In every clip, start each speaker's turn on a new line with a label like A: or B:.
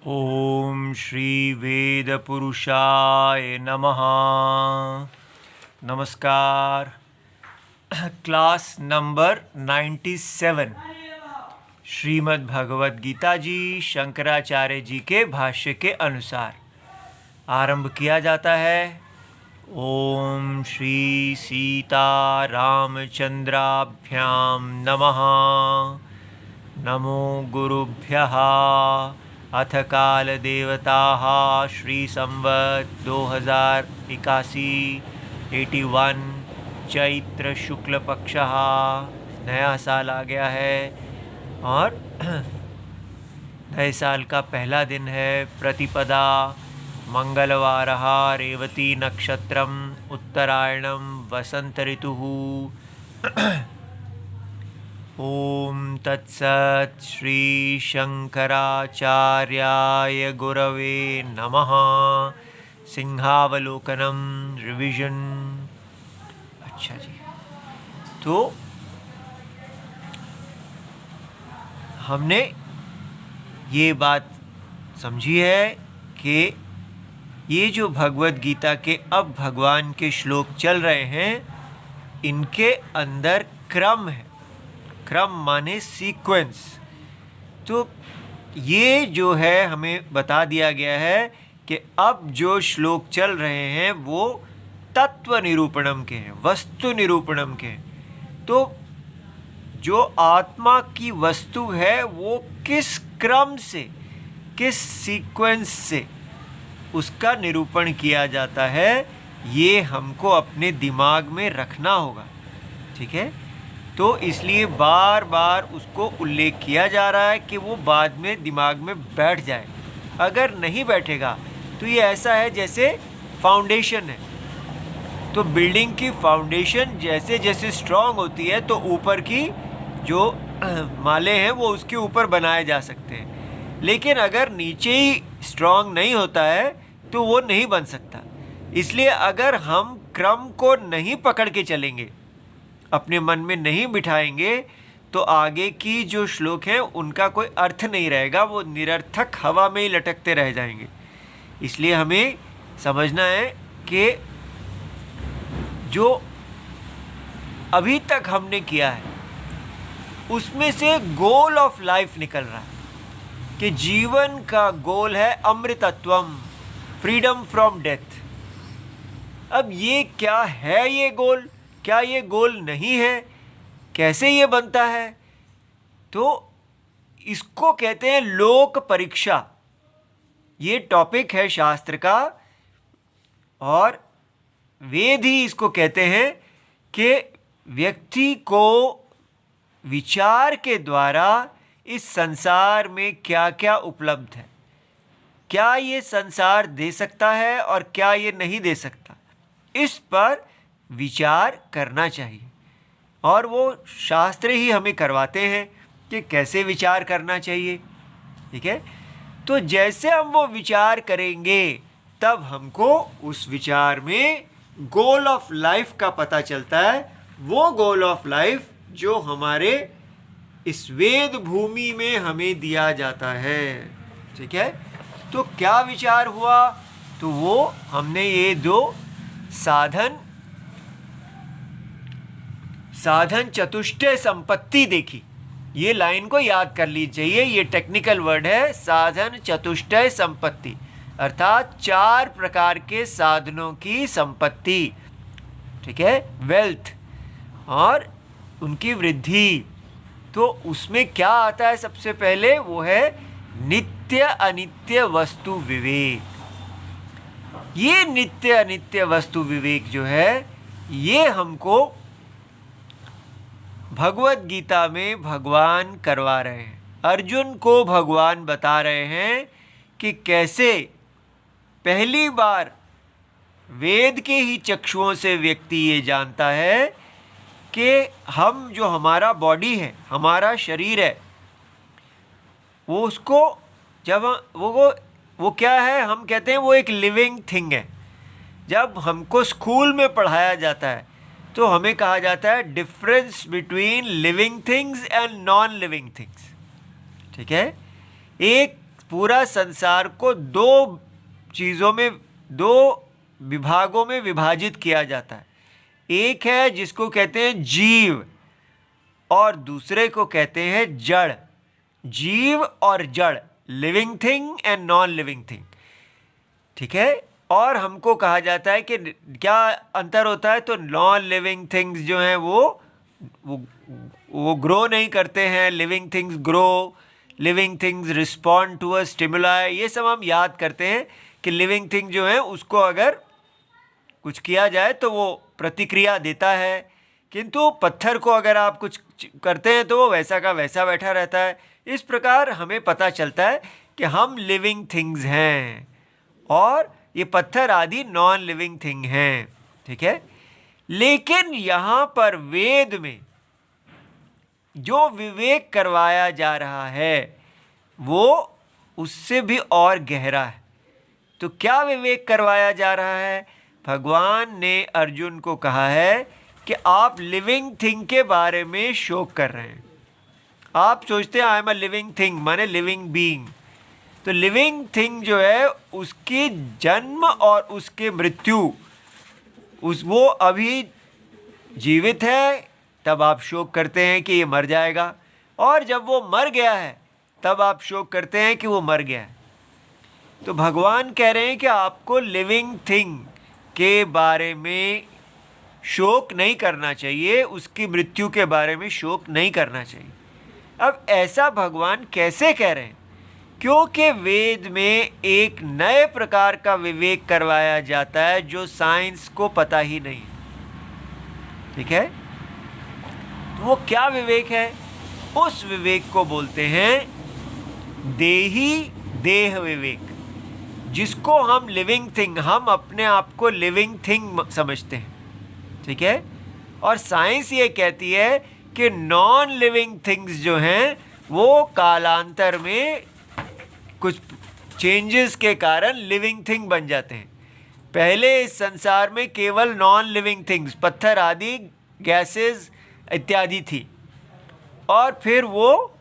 A: ओम श्री वेद पुरुषाय नमः। नमस्कार। क्लास नंबर 97 श्रीमद् भगवद गीता जी शंकराचार्य जी के भाष्य के अनुसार आरंभ किया जाता है। ओम श्री सीता रामचंद्राभ्याम नमः। नमो गुरुभ्यः। अथ काल देवताः श्री संवत् 2081 चैत्र शुक्ल पक्षः, नया साल आ गया है और नए साल का पहला दिन है। प्रतिपदा मंगलवारः, रेवती नक्षत्रम, उत्तरायणम, वसंत ऋतुः। ओम तत्सत्। श्री शंकराचार्याय गुरवे नमः। सिंहावलोकनम रिविजन। अच्छा जी, तो हमने ये बात समझी है कि ये जो भगवद गीता के अब भगवान के श्लोक चल रहे हैं, इनके अंदर क्रम है। क्रम माने सीक्वेंस। तो ये जो है हमें बता दिया गया है कि अब जो श्लोक चल रहे हैं वो तत्व निरूपणम के हैं, वस्तु निरूपणम के हैं। तो जो आत्मा की वस्तु है वो किस क्रम से, किस सीक्वेंस से उसका निरूपण किया जाता है, ये हमको अपने दिमाग में रखना होगा। ठीक है, तो इसलिए बार बार उसको उल्लेख किया जा रहा है कि वो बाद में दिमाग में बैठ जाए। अगर नहीं बैठेगा तो ये ऐसा है जैसे फाउंडेशन है। तो बिल्डिंग की फाउंडेशन जैसे जैसे स्ट्रांग होती है तो ऊपर की जो माले हैं वो उसके ऊपर बनाए जा सकते हैं। लेकिन अगर नीचे ही स्ट्रांग नहीं होता है तो वो नहीं बन सकता। इसलिए अगर हम क्रम को नहीं पकड़ के चलेंगे, अपने मन में नहीं बिठाएंगे, तो आगे की जो श्लोक हैं उनका कोई अर्थ नहीं रहेगा, वो निरर्थक हवा में ही लटकते रह जाएंगे। इसलिए हमें समझना है कि जो अभी तक हमने किया है उसमें से गोल ऑफ लाइफ निकल रहा है कि जीवन का गोल है अमृतत्वम, फ्रीडम फ्रॉम डेथ। अब ये क्या है ये गोल? क्या ये गोल नहीं है? कैसे ये बनता है? तो इसको कहते हैं लोक परीक्षा। ये टॉपिक है शास्त्र का और वेद ही इसको कहते हैं कि व्यक्ति को विचार के द्वारा इस संसार में क्या क्या उपलब्ध है, क्या ये संसार दे सकता है और क्या ये नहीं दे सकता, इस पर विचार करना चाहिए। और वो शास्त्र ही हमें करवाते हैं कि कैसे विचार करना चाहिए। ठीक है, तो जैसे हम वो विचार करेंगे तब हमको उस विचार में गोल ऑफ लाइफ का पता चलता है। वो गोल ऑफ लाइफ जो हमारे इस वेद भूमि में हमें दिया जाता है। ठीक है, तो क्या विचार हुआ? तो वो हमने ये दो साधन चतुष्टय संपत्ति देखी। ये लाइन को याद कर लीजिए, ये टेक्निकल वर्ड है, साधन चतुष्टय संपत्ति, अर्थात 4 प्रकार के साधनों की संपत्ति। ठीक है, वेल्थ और उनकी वृद्धि। तो उसमें क्या आता है? सबसे पहले वो है नित्य अनित्य वस्तु विवेक। ये नित्य अनित्य वस्तु विवेक जो है, ये हमको भगवद गीता में भगवान करवा रहे हैं। अर्जुन को भगवान बता रहे हैं कि कैसे पहली बार वेद के ही चक्षुओं से व्यक्ति ये जानता है कि हम जो हमारा बॉडी है, हमारा शरीर है, वो उसको जब वो क्या है, हम कहते हैं वो एक लिविंग थिंग है। जब हमको स्कूल में पढ़ाया जाता है तो हमें कहा जाता है difference between living things and non living things. ठीक है, एक पूरा संसार को दो चीज़ों में, दो विभागों में विभाजित किया जाता है। एक है जिसको कहते हैं जीव और दूसरे को कहते हैं जड़। जीव और जड़, living thing and non living thing, ठीक है। और हमको कहा जाता है कि क्या अंतर होता है, तो नॉन लिविंग थिंग्स जो हैं वो ग्रो नहीं करते हैं, living things grow, living things respond to a stimuli. ये सब हम याद करते हैं कि लिविंग थिंग जो है उसको अगर कुछ किया जाए तो वो प्रतिक्रिया देता है, किंतु पत्थर को अगर आप कुछ करते हैं तो वो वैसा का वैसा बैठा रहता है। इस प्रकार हमें पता चलता है कि हम लिविंग थिंग्स हैं और ये पत्थर आदि नॉन लिविंग थिंग हैं, ठीक है। लेकिन यहाँ पर वेद में जो विवेक करवाया जा रहा है वो उससे भी और गहरा है। तो क्या विवेक करवाया जा रहा है? भगवान ने अर्जुन को कहा है कि आप लिविंग थिंग के बारे में शोक कर रहे हैं। आप सोचते हैं I am a living thing, माने लिविंग बीइंग। तो लिविंग थिंग जो है उसकी जन्म और उसके मृत्यु, वो अभी जीवित है तब आप शोक करते हैं कि ये मर जाएगा, और जब वो मर गया है तब आप शोक करते हैं कि वो मर गया है। तो भगवान कह रहे हैं कि आपको लिविंग थिंग के बारे में शोक नहीं करना चाहिए, उसकी मृत्यु के बारे में शोक नहीं करना चाहिए। अब ऐसा भगवान कैसे कह रहे हैं? क्योंकि वेद में एक नए प्रकार का विवेक करवाया जाता है जो साइंस को पता ही नहीं, ठीक है। तो वो क्या विवेक है? उस विवेक को बोलते हैं देही देह विवेक, जिसको हम लिविंग थिंग, हम अपने आप को लिविंग थिंग समझते हैं, ठीक है। और साइंस ये कहती है कि नॉन लिविंग थिंग्स जो हैं वो कालांतर में कुछ चेंजेस के कारण लिविंग थिंग बन जाते हैं। पहले इस संसार में केवल नॉन लिविंग थिंग्स, पत्थर आदि, गैसेस इत्यादि थी, और फिर वो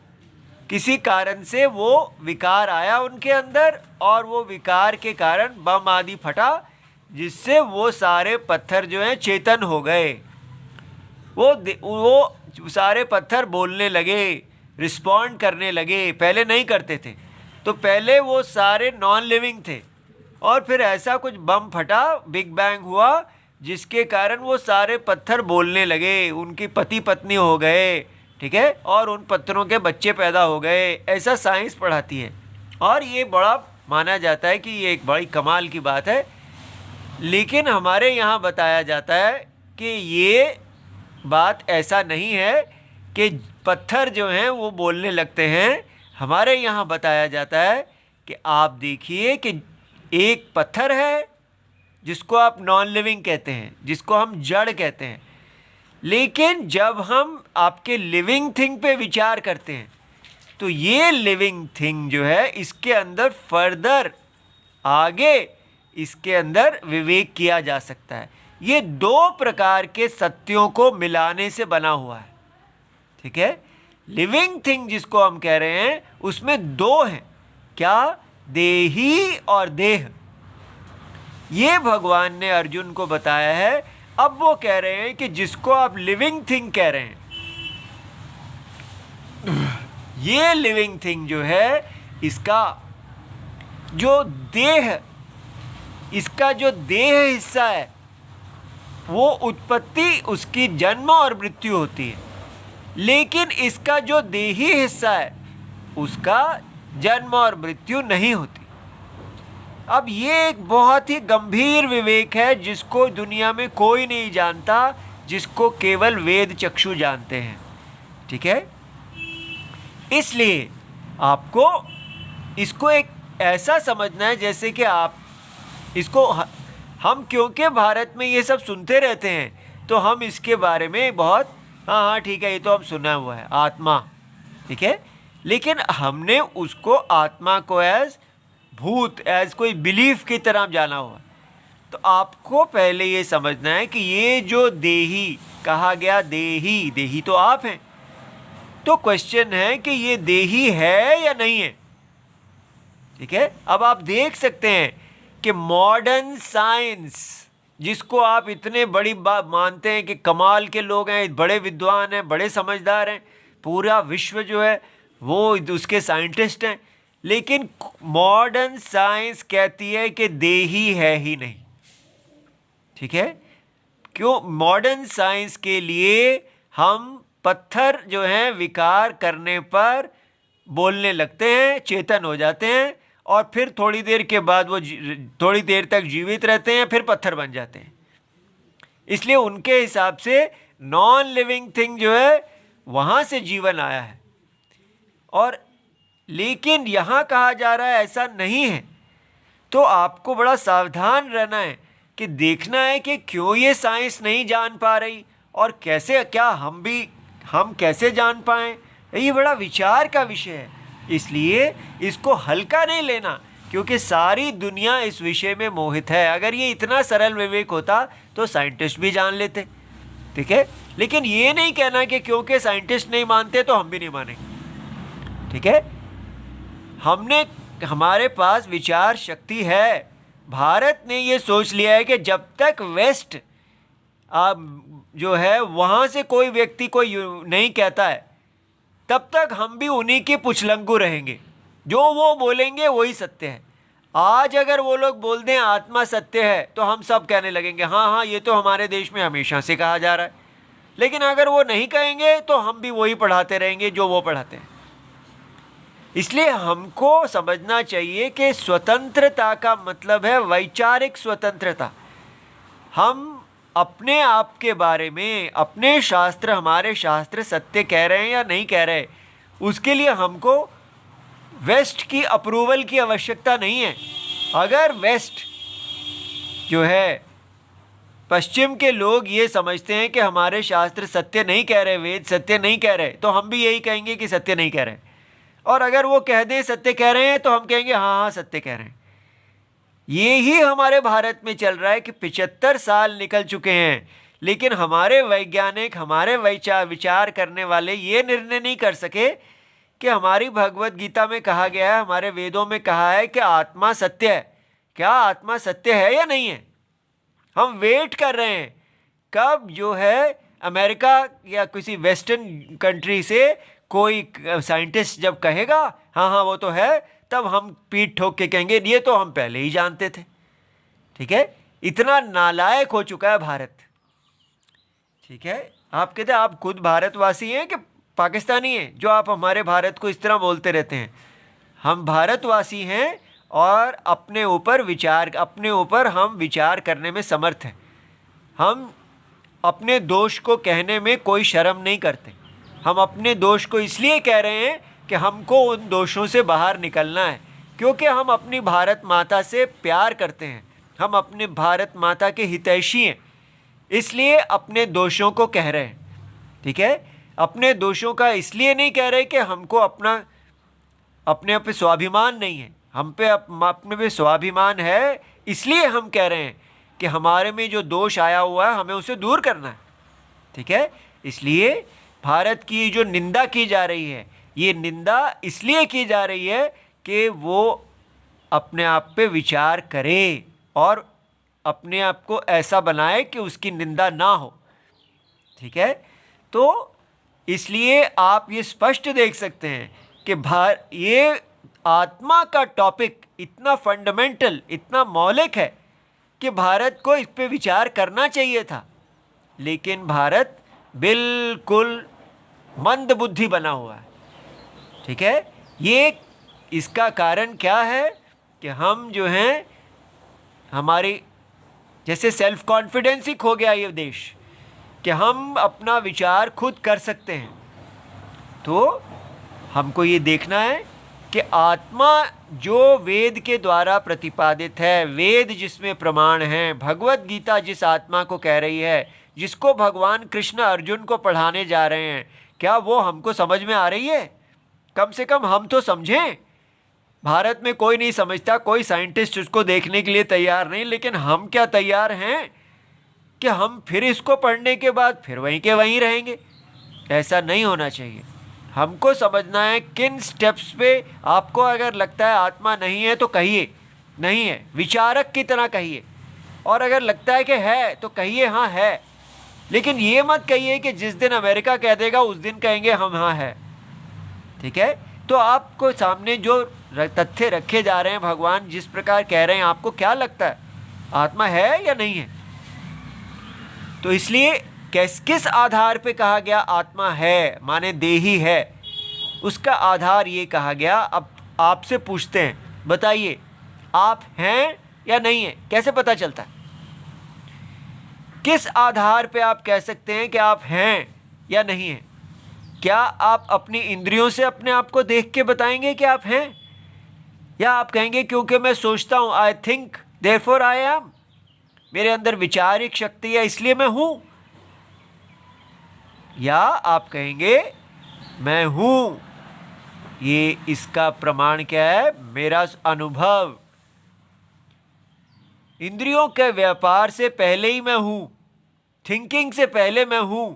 A: किसी कारण से वो विकार आया उनके अंदर, और वो विकार के कारण बम आदि फटा, जिससे वो सारे पत्थर जो हैं चेतन हो गए। वो सारे पत्थर बोलने लगे, रिस्पॉन्ड करने लगे, पहले नहीं करते थे। तो पहले वो सारे नॉन लिविंग थे, और फिर ऐसा कुछ बम फटा, बिग बैंग हुआ, जिसके कारण वो सारे पत्थर बोलने लगे, उनकी पति पत्नी हो गए, ठीक है, और उन पत्थरों के बच्चे पैदा हो गए। ऐसा साइंस पढ़ाती है, और ये बड़ा माना जाता है कि ये एक बड़ी कमाल की बात है। लेकिन हमारे यहाँ बताया जाता है कि ये बात ऐसा नहीं है कि पत्थर जो हैं वो बोलने लगते हैं। हमारे यहाँ बताया जाता है कि आप देखिए कि एक पत्थर है जिसको आप नॉन लिविंग कहते हैं, जिसको हम जड़ कहते हैं, लेकिन जब हम आपके लिविंग थिंग पे विचार करते हैं तो ये लिविंग थिंग जो है इसके अंदर फर्दर आगे इसके अंदर विवेक किया जा सकता है। ये दो प्रकार के सत्यों को मिलाने से बना हुआ है, ठीक है। लिविंग थिंग जिसको हम कह रहे हैं उसमें दो हैं, क्या? देही और देह। ये भगवान ने अर्जुन को बताया है। अब वो कह रहे हैं कि जिसको आप लिविंग थिंग कह रहे हैं, ये लिविंग थिंग जो है इसका जो देह, इसका जो देह हिस्सा है वो उत्पत्ति, उसकी जन्म और मृत्यु होती है, लेकिन इसका जो देही हिस्सा है उसका जन्म और मृत्यु नहीं होती। अब ये एक बहुत ही गंभीर विवेक है जिसको दुनिया में कोई नहीं जानता, जिसको केवल वेद चक्षु जानते हैं, ठीक है। इसलिए आपको इसको एक ऐसा समझना है जैसे कि आप इसको, हम क्योंकि भारत में ये सब सुनते रहते हैं तो हम इसके बारे में बहुत हाँ ठीक है, ये तो हम सुना हुआ है आत्मा, ठीक है। लेकिन हमने उसको आत्मा को एज भूत, एज कोई बिलीफ की तरह जाना हुआ। तो आपको पहले ये समझना है कि ये जो देही कहा गया, देही, देही तो आप हैं। तो क्वेश्चन है कि ये देही है या नहीं है? ठीक है। अब आप देख सकते हैं कि मॉडर्न साइंस, जिसको आप इतने बड़ी बात मानते हैं कि कमाल के लोग हैं, बड़े विद्वान हैं, बड़े समझदार हैं, पूरा विश्व जो है वो उसके साइंटिस्ट हैं, लेकिन मॉडर्न साइंस कहती है कि देही है ही नहीं। ठीक है। क्यों? मॉडर्न साइंस के लिए हम पत्थर जो हैं विकार करने पर बोलने लगते हैं, चेतन हो जाते हैं, और फिर थोड़ी देर के बाद वो थोड़ी देर तक जीवित रहते हैं, फिर पत्थर बन जाते हैं। इसलिए उनके हिसाब से नॉन लिविंग थिंग जो है वहाँ से जीवन आया है। और लेकिन यहाँ कहा जा रहा है ऐसा नहीं है। तो आपको बड़ा सावधान रहना है कि देखना है कि क्यों ये साइंस नहीं जान पा रही, और कैसे, क्या हम कैसे जान पाएं। ये बड़ा विचार का विषय है, इसलिए इसको हल्का नहीं लेना, क्योंकि सारी दुनिया इस विषय में मोहित है। अगर ये इतना सरल विवेक होता तो साइंटिस्ट भी जान लेते। ठीक है। लेकिन ये नहीं कहना कि क्योंकि साइंटिस्ट नहीं मानते तो हम भी नहीं मानेंगे। ठीक है। हमारे पास विचार शक्ति है। भारत ने ये सोच लिया है कि जब तक वेस्ट जो है वहाँ से कोई व्यक्ति कोई नहीं कहता है, तब तक हम भी उन्हीं के पुछलंगू रहेंगे। जो वो बोलेंगे वही सत्य है। आज अगर वो लोग बोल दें आत्मा सत्य है, तो हम सब कहने लगेंगे हाँ हाँ, ये तो हमारे देश में हमेशा से कहा जा रहा है। लेकिन अगर वो नहीं कहेंगे तो हम भी वही पढ़ाते रहेंगे जो वो पढ़ाते हैं। इसलिए हमको समझना चाहिए कि स्वतंत्रता का मतलब है वैचारिक स्वतंत्रता। हम अपने आप के बारे में, अपने शास्त्र, हमारे शास्त्र सत्य कह रहे हैं या नहीं कह रहे, उसके लिए हमको वेस्ट की अप्रूवल की आवश्यकता नहीं है। अगर वेस्ट जो है, पश्चिम के लोग ये समझते हैं कि हमारे शास्त्र सत्य नहीं कह रहे, वेद सत्य नहीं कह रहे, तो हम भी यही कहेंगे कि सत्य नहीं कह रहे। और अगर वो कह दें सत्य कह रहे हैं, तो हम कहेंगे हाँ हाँ सत्य कह रहे हैं। ये ही हमारे भारत में चल रहा है कि 75 साल निकल चुके हैं, लेकिन हमारे वैज्ञानिक, हमारे विचार करने वाले ये निर्णय नहीं कर सके कि हमारी भगवत गीता में कहा गया है, हमारे वेदों में कहा है कि आत्मा सत्य है। क्या आत्मा सत्य है या नहीं है? हम वेट कर रहे हैं कब जो है अमेरिका या किसी वेस्टर्न कंट्री से कोई साइंटिस्ट जब कहेगा हाँ हाँ वो तो है, तब हम पीठ ठोक के कहेंगे ये तो हम पहले ही जानते थे। ठीक है। इतना नालायक हो चुका है भारत। ठीक है। आप कहते हैं आप खुद भारतवासी हैं कि पाकिस्तानी हैं जो आप हमारे भारत को इस तरह बोलते रहते हैं? हम भारतवासी हैं और अपने ऊपर हम विचार करने में समर्थ हैं। हम अपने दोष को कहने में कोई शर्म नहीं करते। हम अपने दोष को इसलिए कह रहे हैं कि हमको उन दोषों से बाहर निकलना है, क्योंकि हम अपनी भारत माता से प्यार करते हैं, हम अपने भारत माता के हितैषी हैं, इसलिए अपने दोषों को कह रहे हैं। ठीक है। अपने दोषों का इसलिए नहीं कह रहे कि हमको अपने पे स्वाभिमान नहीं है। अपने पे स्वाभिमान है, इसलिए हम कह रहे हैं कि हमारे में जो दोष आया हुआ है हमें उसे दूर करना है। ठीक है। इसलिए भारत की जो निंदा की जा रही है, ये निंदा इसलिए की जा रही है कि वो अपने आप पे विचार करे और अपने आप को ऐसा बनाए कि उसकी निंदा ना हो। ठीक है। तो इसलिए आप ये स्पष्ट देख सकते हैं कि ये आत्मा का टॉपिक इतना फंडामेंटल, इतना मौलिक है कि भारत को इस पे विचार करना चाहिए था, लेकिन भारत बिल्कुल मंद बुद्धि बना हुआ है। ठीक है। ये इसका कारण क्या है कि हम जो हैं, हमारी जैसे सेल्फ कॉन्फिडेंस ही खो गया ये देश कि हम अपना विचार खुद कर सकते हैं। तो हमको ये देखना है कि आत्मा जो वेद के द्वारा प्रतिपादित है, वेद जिसमें प्रमाण हैं, भगवत गीता जिस आत्मा को कह रही है, जिसको भगवान कृष्ण अर्जुन को पढ़ाने जा रहे हैं, क्या वो हमको समझ में आ रही है? कम से कम हम तो समझें। भारत में कोई नहीं समझता, कोई साइंटिस्ट उसको देखने के लिए तैयार नहीं, लेकिन हम क्या तैयार हैं कि हम फिर इसको पढ़ने के बाद फिर वहीं के वहीं रहेंगे? ऐसा नहीं होना चाहिए। हमको समझना है किन स्टेप्स पे आपको अगर लगता है आत्मा नहीं है तो कहिए नहीं है, विचारक की तरह कहिए, और अगर लगता है कि है तो कहिए हाँ है। लेकिन ये मत कहिए कि जिस दिन अमेरिका कह देगा उस दिन कहेंगे हम हाँ है। ठीक है, तो आपको सामने जो तथ्य रखे जा रहे हैं, भगवान जिस प्रकार कह रहे हैं, आपको क्या लगता है आत्मा है या नहीं है? तो इसलिए किस आधार पे कहा गया आत्मा है, माने देही है, उसका आधार ये कहा गया। अब आपसे पूछते हैं, बताइए आप हैं या नहीं है? कैसे पता चलता है? किस आधार पे आप कह सकते हैं कि आप हैं या नहीं हैं? क्या आप अपनी इंद्रियों से अपने आप को देख के बताएंगे कि आप हैं, या आप कहेंगे क्योंकि मैं सोचता हूं, I think therefore I am, मेरे अंदर विचारिक शक्ति है इसलिए मैं हूं, या आप कहेंगे मैं हूं, ये इसका प्रमाण क्या है? मेरा अनुभव। इंद्रियों के व्यापार से पहले ही मैं हूं, थिंकिंग से पहले मैं हूं।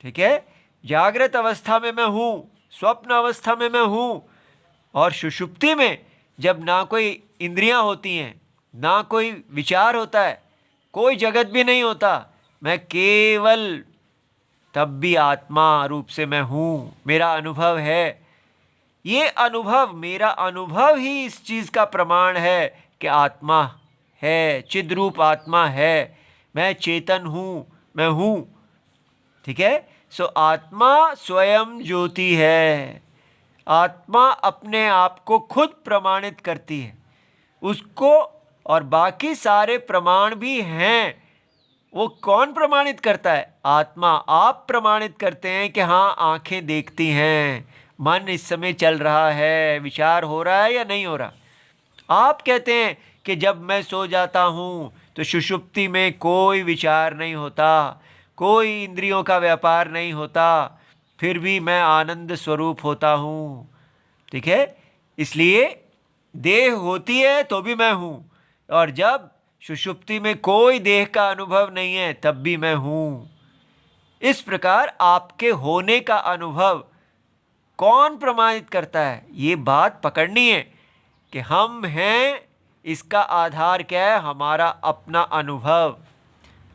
A: ठीक है, जागृत अवस्था में मैं हूं, स्वप्न अवस्था में मैं हूं, और सुषुप्ति में जब ना कोई इंद्रियां होती हैं, ना कोई विचार होता है, कोई जगत भी नहीं होता, मैं केवल तब भी आत्मा रूप से मैं हूं, मेरा अनुभव है। ये अनुभव, मेरा अनुभव ही इस चीज़ का प्रमाण है कि आत्मा है, चिद्रूप आत्मा है, मैं चेतन हूं, मैं हूं। ठीक है, सो आत्मा स्वयं ज्योति है। आत्मा अपने आप को खुद प्रमाणित करती है उसको, और बाकी सारे प्रमाण भी हैं। वो कौन प्रमाणित करता है? आत्मा। आप प्रमाणित करते हैं कि हाँ आंखें देखती हैं, मन इस समय चल रहा है, विचार हो रहा है या नहीं हो रहा। आप कहते हैं कि जब मैं सो जाता हूँ तो सुषुप्ति में कोई विचार नहीं होता, कोई इंद्रियों का व्यापार नहीं होता, फिर भी मैं आनंद स्वरूप होता हूँ। ठीक है, इसलिए देह होती है तो भी मैं हूँ, और जब सुषुप्ति में कोई देह का अनुभव नहीं है तब भी मैं हूँ। इस प्रकार आपके होने का अनुभव कौन प्रमाणित करता है? ये बात पकड़नी है कि हम हैं, इसका आधार क्या है? हमारा अपना अनुभव।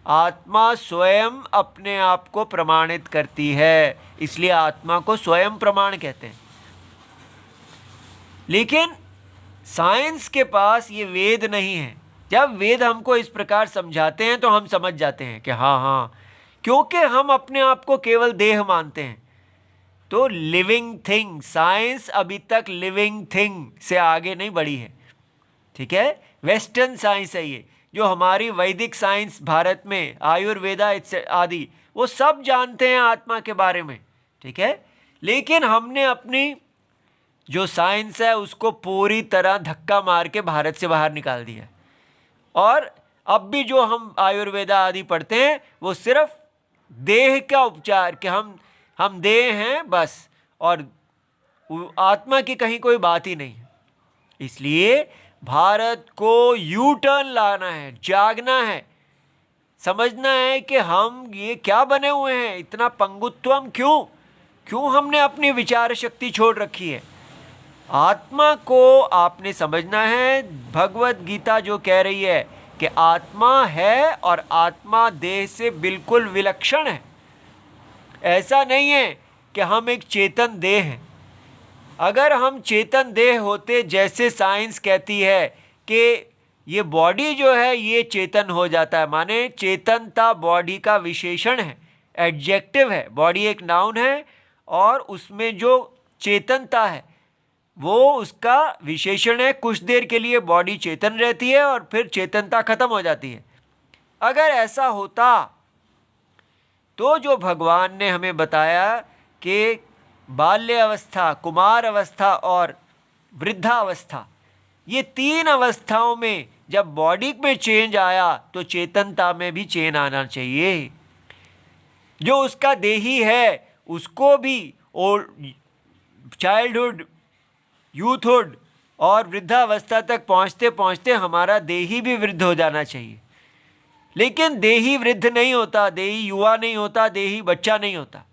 A: आत्मा स्वयं अपने आप को प्रमाणित करती है, इसलिए आत्मा को स्वयं प्रमाण कहते हैं। लेकिन साइंस के पास ये वेद नहीं है। जब वेद हमको इस प्रकार समझाते हैं तो हम समझ जाते हैं कि हाँ हाँ, क्योंकि हम अपने आप को केवल देह मानते हैं। तो लिविंग थिंग, साइंस अभी तक लिविंग थिंग से आगे नहीं बढ़ी है। ठीक है, वेस्टर्न साइंस है ये, जो हमारी वैदिक साइंस भारत में, आयुर्वेदा आदि, वो सब जानते हैं आत्मा के बारे में। ठीक है, लेकिन हमने अपनी जो साइंस है उसको पूरी तरह धक्का मार के भारत से बाहर निकाल दिया, और अब भी जो हम आयुर्वेदा आदि पढ़ते हैं वो सिर्फ देह का उपचार, कि हम देह हैं बस, और आत्मा की कहीं कोई बात ही नहीं है। इसलिए भारत को यू टर्न लाना है, जागना है, समझना है कि हम ये क्या बने हुए हैं, इतना पंगुत्वम क्यों हमने अपनी विचार शक्ति छोड़ रखी है। आत्मा को आपने समझना है। भगवत गीता जो कह रही है कि आत्मा है और आत्मा देह से बिल्कुल विलक्षण है। ऐसा नहीं है कि हम एक चेतन देह हैं। अगर हम चेतन देह होते, जैसे साइंस कहती है कि ये बॉडी जो है ये चेतन हो जाता है, माने चेतनता बॉडी का विशेषण है, एडजेक्टिव है। बॉडी एक नाउन है और उसमें जो चेतनता है वो उसका विशेषण है। कुछ देर के लिए बॉडी चेतन रहती है और फिर चेतनता खत्म हो जाती है। अगर ऐसा होता तो जो भगवान ने हमें बताया कि बाल्य अवस्था, कुमार अवस्था और वृद्धावस्था, ये तीन अवस्थाओं में जब बॉडी में चेंज आया तो चेतनता में भी चेंज आना चाहिए। जो उसका देही है उसको भी ओल्ड चाइल्डहुड, यूथहुड और वृद्धावस्था तक पहुँचते पहुँचते हमारा देही भी वृद्ध हो जाना चाहिए। लेकिन देही वृद्ध नहीं होता, देही युवा नहीं होता, देही बच्चा नहीं होता।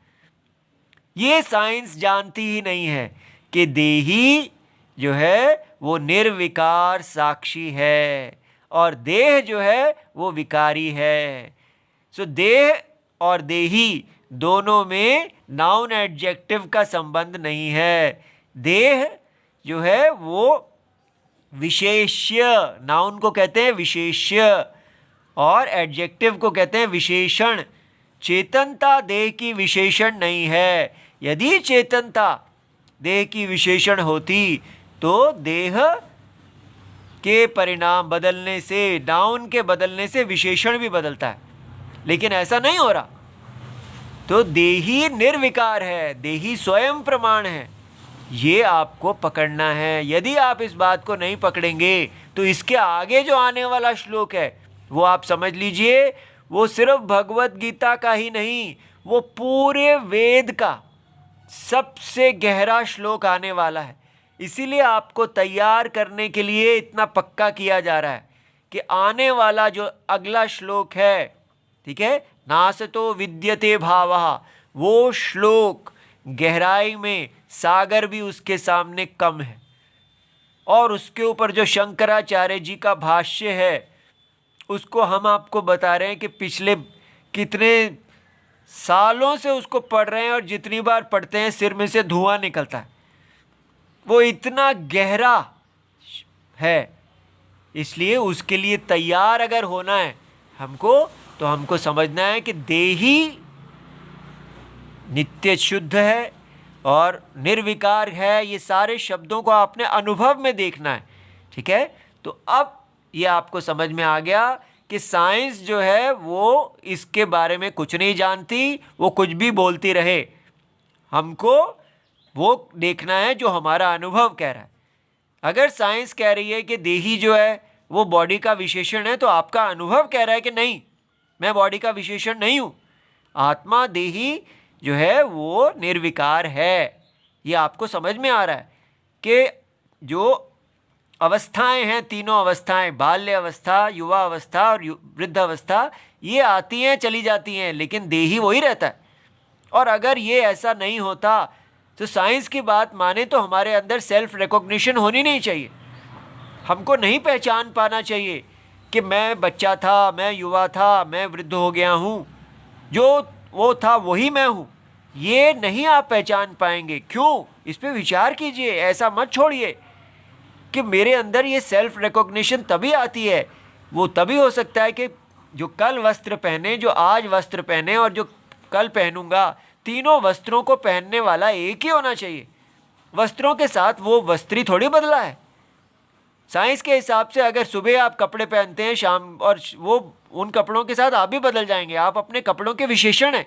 A: ये साइंस जानती ही नहीं है कि देही जो है वो निर्विकार साक्षी है और देह जो है वो विकारी है। सो देह और देही दोनों में नाउन एडजेक्टिव का संबंध नहीं है। देह जो है वो विशेष्य, नाउन को कहते हैं विशेष्य और एडजेक्टिव को कहते हैं विशेषण। चेतनता देह की विशेषण नहीं है। यदि चेतनता देह की विशेषण होती तो देह के परिणाम बदलने से, नाउन के बदलने से विशेषण भी बदलता है, लेकिन ऐसा नहीं हो रहा। तो देही निर्विकार है, देही स्वयं प्रमाण है। ये आपको पकड़ना है। यदि आप इस बात को नहीं पकड़ेंगे तो इसके आगे जो आने वाला श्लोक है वो आप समझ लीजिए, वो सिर्फ भगवत गीता का ही नहीं, वो पूरे वेद का सबसे गहरा श्लोक आने वाला है। इसीलिए आपको तैयार करने के लिए इतना पक्का किया जा रहा है कि आने वाला जो अगला श्लोक है, ठीक है, नासतो विद्यते भावः, वो श्लोक गहराई में सागर भी उसके सामने कम है। और उसके ऊपर जो शंकराचार्य जी का भाष्य है उसको हम आपको बता रहे हैं कि पिछले कितने सालों से उसको पढ़ रहे हैं और जितनी बार पढ़ते हैं सिर में से धुआं निकलता है। वो इतना गहरा है। इसलिए उसके लिए तैयार अगर होना है हमको, तो हमको समझना है कि देही नित्य शुद्ध है और निर्विकार है। ये सारे शब्दों को आपने अनुभव में देखना है, ठीक है। तो अब ये आपको समझ में आ गया कि साइंस जो है वो इसके बारे में कुछ नहीं जानती, वो कुछ भी बोलती रहे, हमको वो देखना है जो हमारा अनुभव कह रहा है। अगर साइंस कह रही है कि देही जो है वो बॉडी का विशेषण है, तो आपका अनुभव कह रहा है कि नहीं, मैं बॉडी का विशेषण नहीं हूँ, आत्मा देही जो है वो निर्विकार है। ये आपको समझ में आ रहा है कि जो अवस्थाएं हैं, तीनों अवस्थाएं, बाल्य अवस्था, युवा अवस्था और वृद्ध अवस्था, ये आती हैं चली जाती हैं, लेकिन देही वही रहता है। और अगर ये ऐसा नहीं होता तो साइंस की बात माने तो हमारे अंदर सेल्फ रिकॉग्निशन होनी नहीं चाहिए। हमको नहीं पहचान पाना चाहिए कि मैं बच्चा था, मैं युवा था, मैं वृद्ध हो गया हूँ, जो वो था वही मैं हूँ। ये नहीं आप पहचान पाएंगे। क्यों? इस पे विचार कीजिए। ऐसा मत छोड़िए कि मेरे अंदर ये सेल्फ रिकॉग्निशन तभी आती है, वो तभी हो सकता है कि जो कल वस्त्र पहने, जो आज वस्त्र पहने और जो कल पहनूंगा, तीनों वस्त्रों को पहनने वाला एक ही होना चाहिए। वस्त्रों के साथ वो वस्त्री थोड़ी बदला है। साइंस के हिसाब से अगर सुबह आप कपड़े पहनते हैं, शाम और वो उन कपड़ों के साथ आप भी बदल जाएंगे। आप अपने कपड़ों के विशेषण हैं।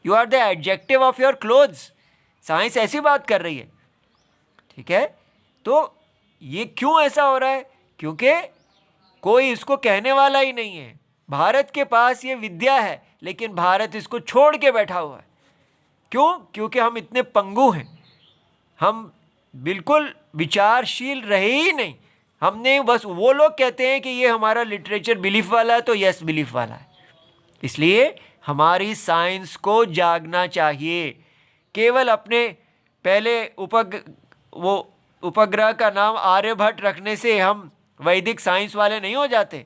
A: You are the adjective of your clothes. Science ऐसी बात कर रही है, ठीक है। तो ये क्यों ऐसा हो रहा है? क्योंकि कोई इसको कहने वाला ही नहीं है। भारत के पास ये विद्या है, लेकिन भारत इसको छोड़ के बैठा हुआ है। क्यों? क्योंकि हम इतने पंगु हैं, हम बिल्कुल विचारशील रहे ही नहीं। हमने बस, वो लोग कहते हैं कि ये हमारा लिटरेचर बिलीफ वाला है, तो यस बिलीफ वाला है। इसलिए हमारी साइंस को जागना चाहिए। केवल अपने पहले उपग्रह का नाम आर्यभट्ट रखने से हम वैदिक साइंस वाले नहीं हो जाते।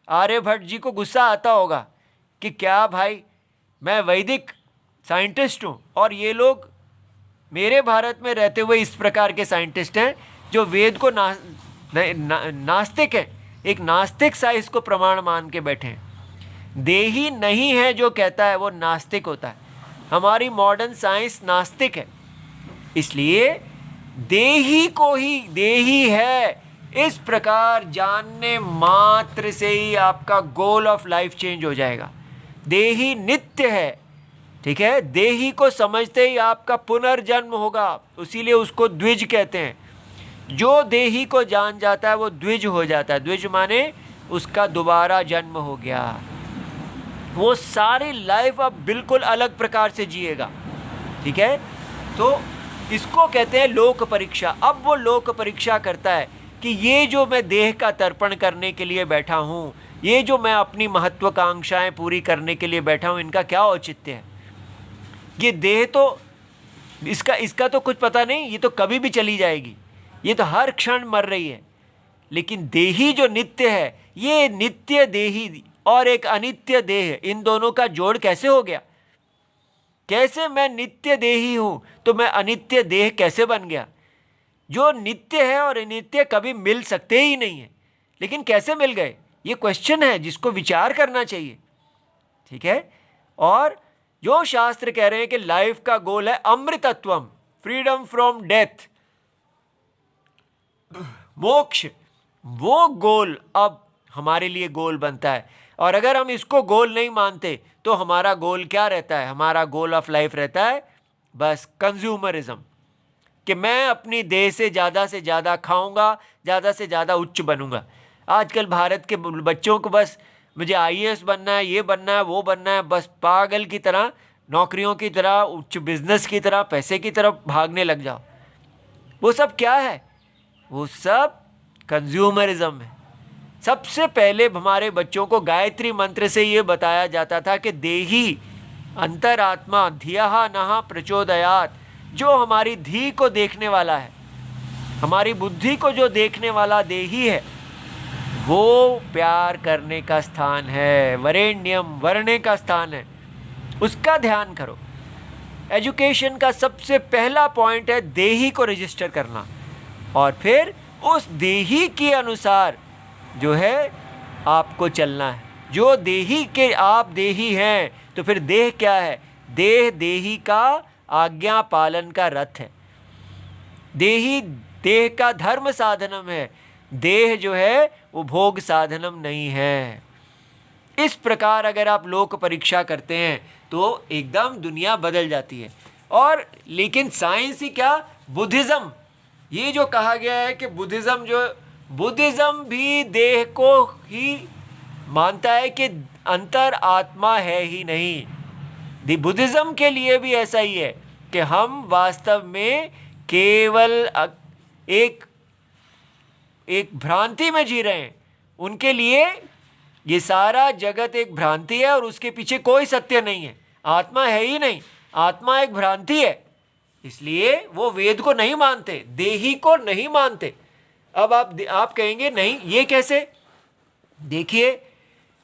A: आर्यभट्ट जी को गुस्सा आता होगा कि क्या भाई, मैं वैदिक साइंटिस्ट हूँ और ये लोग मेरे भारत में रहते हुए इस प्रकार के साइंटिस्ट हैं जो वेद को नास्तिक है, एक नास्तिक सा इसको प्रमाण मान के बैठे हैं। देही नहीं है जो कहता है वो नास्तिक होता है। हमारी मॉडर्न साइंस नास्तिक है। इसलिए देही को ही देही है इस प्रकार जानने मात्र से ही आपका गोल ऑफ लाइफ चेंज हो जाएगा। देही नित्य है, ठीक है। देही को समझते ही आपका पुनर्जन्म होगा। इसीलिए उसको द्विज कहते हैं। जो देही को जान जाता है वो द्विज हो जाता है। द्विज माने उसका दोबारा जन्म हो गया। वो सारी लाइफ अब बिल्कुल अलग प्रकार से जिएगा, ठीक है। तो इसको कहते हैं लोक परीक्षा। अब वो लोक परीक्षा करता है कि ये जो मैं देह का तर्पण करने के लिए बैठा हूँ, ये जो मैं अपनी महत्वाकांक्षाएं पूरी करने के लिए बैठा हूँ, इनका क्या औचित्य है। ये देह तो इसका इसका तो कुछ पता नहीं, ये तो कभी भी चली जाएगी, ये तो हर क्षण मर रही है। लेकिन देही जो नित्य है, ये नित्य देही और एक अनित्य देह, इन दोनों का जोड़ कैसे हो गया? कैसे मैं नित्य देही हूं तो मैं अनित्य देह कैसे बन गया? जो नित्य है और अनित्य कभी मिल सकते ही नहीं है, लेकिन कैसे मिल गए? ये क्वेश्चन है जिसको विचार करना चाहिए। ठीक है। और जो शास्त्र कह रहे हैं कि लाइफ का गोल है अमृतत्वम, फ्रीडम फ्रॉम डेथ, मोक्ष, वो गोल अब हमारे लिए गोल बनता है। और अगर हम इसको गोल नहीं मानते तो हमारा गोल क्या रहता है? हमारा गोल ऑफ लाइफ रहता है बस कंज्यूमरिज्म, कि मैं अपनी देह से ज़्यादा खाऊंगा, ज़्यादा से ज़्यादा उच्च बनूंगा। आजकल भारत के बच्चों को बस मुझे आईएएस बनना है, ये बनना है, वो बनना है, बस पागल की तरह, नौकरियों की तरह, उच्च बिजनेस की तरह, पैसे की तरफ भागने लग जाओ। वो सब क्या है? वो सब कंज्यूमरिज्म है। सबसे पहले हमारे बच्चों को गायत्री मंत्र से ये बताया जाता था कि देही अंतरात्मा धिया नहा प्रचोदयात, जो हमारी धी को देखने वाला है, हमारी बुद्धि को जो देखने वाला देही है, वो प्यार करने का स्थान है, वरेण्यम, वरने का स्थान है, उसका ध्यान करो। एजुकेशन का सबसे पहला पॉइंट है देही को रजिस्टर करना, और फिर उस देही के अनुसार जो है आपको चलना है। जो देही के आप देही हैं, तो फिर देह क्या है? देह देही का आज्ञा पालन का रथ है। देही देह का धर्म साधनम है, देह जो है वो भोग साधनम नहीं है। इस प्रकार अगर आप लोक परीक्षा करते हैं तो एकदम दुनिया बदल जाती है। और लेकिन साइंस ही क्या, बुद्धिज़्म, ये जो कहा गया है कि बुद्धिज़्म भी देह को ही मानता है कि अंतर आत्मा है ही नहीं। बुद्धिज़्म के लिए भी ऐसा ही है कि हम वास्तव में केवल एक भ्रांति में जी रहे हैं। उनके लिए ये सारा जगत एक भ्रांति है और उसके पीछे कोई सत्य नहीं है, आत्मा है ही नहीं, आत्मा एक भ्रांति है। इसलिए वो वेद को नहीं मानते, देही को नहीं मानते। अब आप कहेंगे नहीं, ये कैसे? देखिए,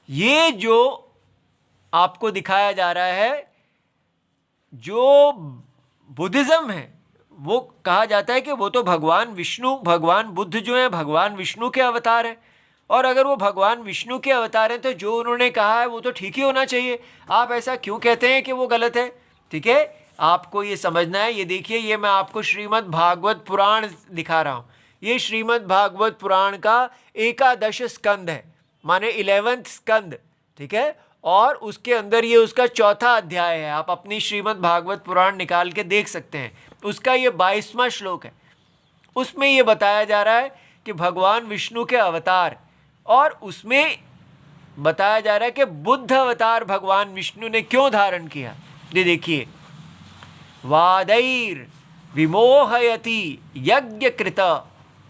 A: ये जो आपको दिखाया जा रहा है, जो बुद्धिज़्म है, वो कहा जाता है कि वो तो भगवान विष्णु, भगवान बुद्ध जो है भगवान विष्णु के अवतार हैं। और अगर वो भगवान विष्णु के अवतार हैं तो जो उन्होंने कहा है वो तो ठीक ही होना चाहिए। आप ऐसा क्यों कहते हैं कि वो गलत है? ठीक है, आपको ये समझना है। ये देखिए, ये मैं आपको श्रीमद् भागवत पुराण दिखा रहा हूँ। ये श्रीमद् भागवत पुराण का 11 स्कंद है, माने 11th स्कंद। ठीक है, और उसके अंदर ये उसका 4था अध्याय है। आप अपनी श्रीमद् भागवत पुराण निकाल के देख सकते हैं। उसका ये 22वां श्लोक है। उसमें ये बताया जा रहा है कि भगवान विष्णु के अवतार, और उसमें बताया जा रहा है कि बुद्ध अवतार भगवान विष्णु ने क्यों धारण किया। ये देखिए, वादैर विमोहयति यज्ञ कृत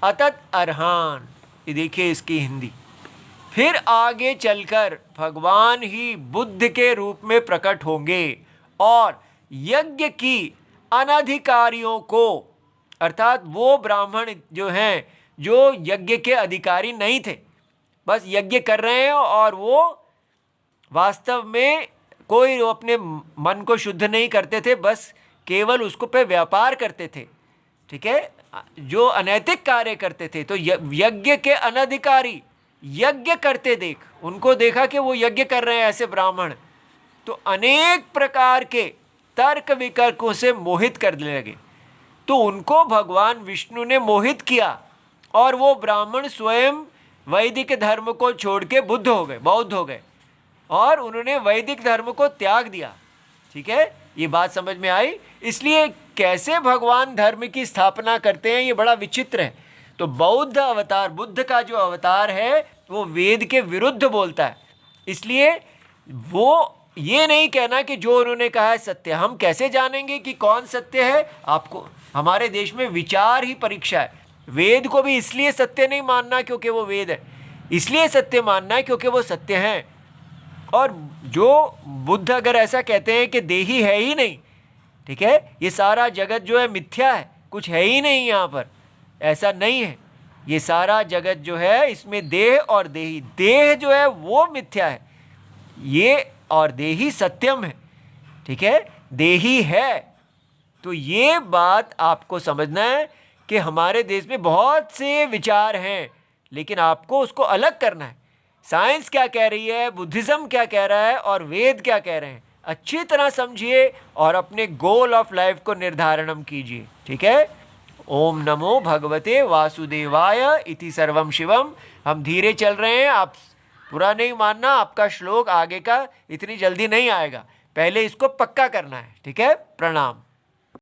A: अतत अर्हान। ये देखिए इसकी हिंदी। फिर आगे चलकर भगवान ही बुद्ध के रूप में प्रकट होंगे और यज्ञ की अनधिकारियों को, अर्थात वो ब्राह्मण जो हैं जो यज्ञ के अधिकारी नहीं थे, बस यज्ञ कर रहे हैं और वो वास्तव में कोई अपने मन को शुद्ध नहीं करते थे, बस केवल उसको पे व्यापार करते थे। ठीक है, जो अनैतिक कार्य करते थे। तो यज्ञ के अनधिकारी यज्ञ करते देख, उनको देखा कि वो यज्ञ कर रहे हैं ऐसे ब्राह्मण, तो अनेक प्रकार के तर्क वितर्कों से मोहित करने लगे। तो उनको भगवान विष्णु ने मोहित किया और वो ब्राह्मण स्वयं वैदिक धर्म को छोड़ के बुद्ध हो गए, बौद्ध हो गए, और उन्होंने वैदिक धर्म को त्याग दिया। ठीक है, ये बात समझ में आई। इसलिए कैसे भगवान धर्म की स्थापना करते हैं, ये बड़ा विचित्र है। तो बौद्ध अवतार, बुद्ध का जो अवतार है वो वेद के विरुद्ध बोलता है। इसलिए वो ये नहीं कहना कि जो उन्होंने कहा है सत्य। हम कैसे जानेंगे कि कौन सत्य है? आपको, हमारे देश में विचार ही परीक्षा है। वेद को भी इसलिए सत्य नहीं मानना क्योंकि वो वेद है, इसलिए सत्य मानना है क्योंकि वो सत्य हैं। और जो बुद्ध अगर ऐसा कहते हैं कि देही है ही नहीं, ठीक है। ये सारा जगत जो है मिथ्या है, कुछ है ही नहीं यहाँ पर, ऐसा नहीं है। ये सारा जगत जो है इसमें देह और देही, देह जो है वो मिथ्या है, ये और देही सत्यम है, ठीक है। देही है, तो ये बात आपको समझना है कि हमारे देश में बहुत से विचार हैं, लेकिन आपको उसको अलग करना है। साइंस क्या कह रही है, बुद्धिज्म क्या कह रहा है और वेद क्या कह रहे हैं, अच्छी तरह समझिए और अपने गोल ऑफ लाइफ को निर्धारणम कीजिए, ठीक है। ओम नमो भगवते वासुदेवाय इति सर्वम शिवम। हम धीरे चल रहे हैं, आप बुरा नहीं मानना, आपका श्लोक आगे का इतनी जल्दी नहीं आएगा, पहले इसको पक्का करना है, ठीक है। प्रणाम।